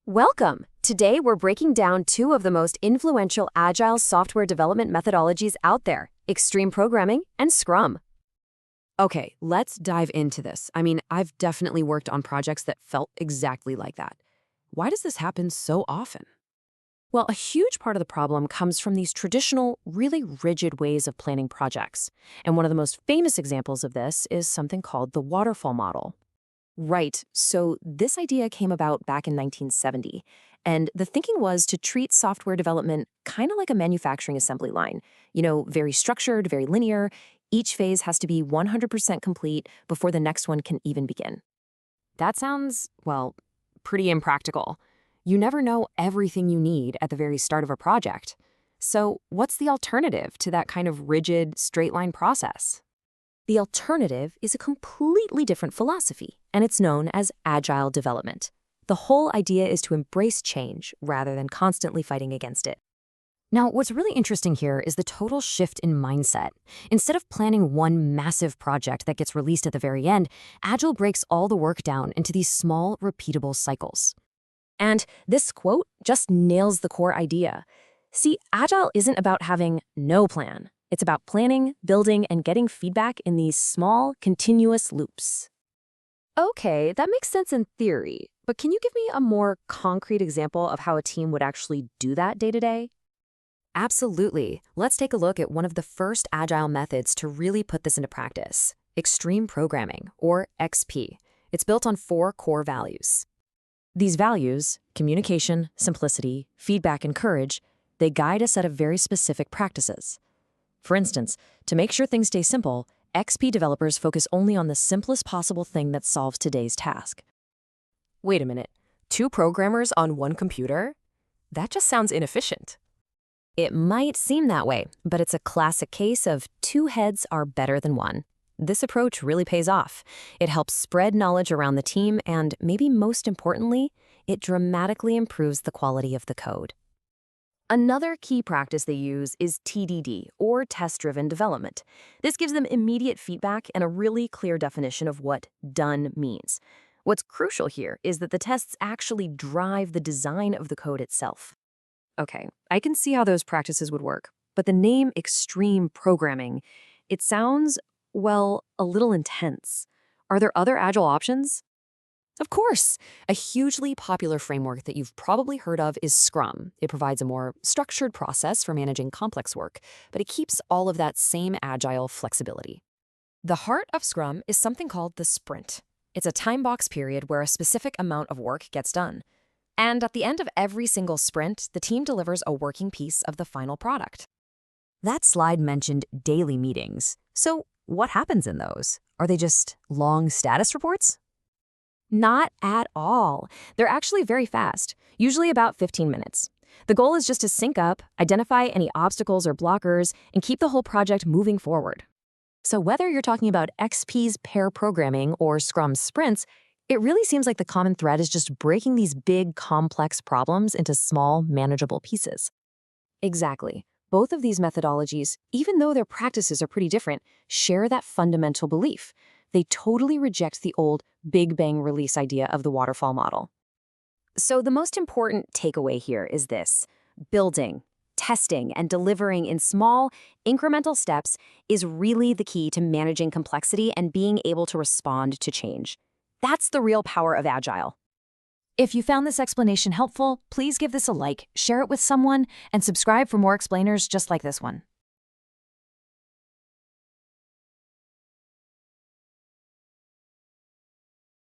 Welcome! Today we're breaking down two of the most influential agile software development methodologies out there, extreme programming and Scrum. Okay, let's dive into this. I've definitely worked on projects that felt exactly like that. Why does this happen so often? Well, a huge part of the problem comes from these traditional, really rigid ways of planning projects. And one of the most famous examples of this is something called the waterfall model. Right. So this idea came about back in 1970. And the thinking was to treat software development kind of like a manufacturing assembly line. Very structured, very linear. Each phase has to be 100% complete before the next one can even begin. That sounds, well, pretty impractical. You never know everything you need at the very start of a project. So what's the alternative to that kind of rigid, straight-line process? The alternative is a completely different philosophy, and it's known as agile development. The whole idea is to embrace change rather than constantly fighting against it. Now, what's really interesting here is the total shift in mindset. Instead of planning one massive project that gets released at the very end, Agile breaks all the work down into these small, repeatable cycles. And this quote just nails the core idea. See, Agile isn't about having no plan. It's about planning, building, and getting feedback in these small, continuous loops. Okay, that makes sense in theory, but can you give me a more concrete example of how a team would actually do that day to day? Absolutely. Let's take a look at one of the first agile methods to really put this into practice: extreme programming, or XP. It's built on 4 core values. These values, communication, simplicity, feedback, and courage, they guide a set of very specific practices. For instance, to make sure things stay simple, XP developers focus only on the simplest possible thing that solves today's task. Wait a minute, 2 programmers on one computer? That just sounds inefficient. It might seem that way, but it's a classic case of 2 heads are better than 1. This approach really pays off. It helps spread knowledge around the team, and maybe most importantly, it dramatically improves the quality of the code. Another key practice they use is TDD, or test-driven development. This gives them immediate feedback and a really clear definition of what done means. What's crucial here is that the tests actually drive the design of the code itself. Okay, I can see how those practices would work, but the name extreme programming, it sounds, well, a little intense. Are there other agile options? Of course! A hugely popular framework that you've probably heard of is Scrum. It provides a more structured process for managing complex work, but it keeps all of that same agile flexibility. The heart of Scrum is something called the sprint. It's a time box period where a specific amount of work gets done. And at the end of every single sprint, the team delivers a working piece of the final product. That slide mentioned daily meetings. So what happens in those? Are they just long status reports? Not at all. They're actually very fast, usually about 15 minutes. The goal is just to sync up, identify any obstacles or blockers, and keep the whole project moving forward. So whether you're talking about XP's pair programming or Scrum sprints, it really seems like the common thread is just breaking these big, complex problems into small, manageable pieces. Exactly. Both of these methodologies, even though their practices are pretty different, share that fundamental belief. They totally reject the old Big Bang release idea of the waterfall model. So the most important takeaway here is this: building, testing, and delivering in small, incremental steps is really the key to managing complexity and being able to respond to change. That's the real power of Agile. If you found this explanation helpful, please give this a like, share it with someone, and subscribe for more explainers just like this one.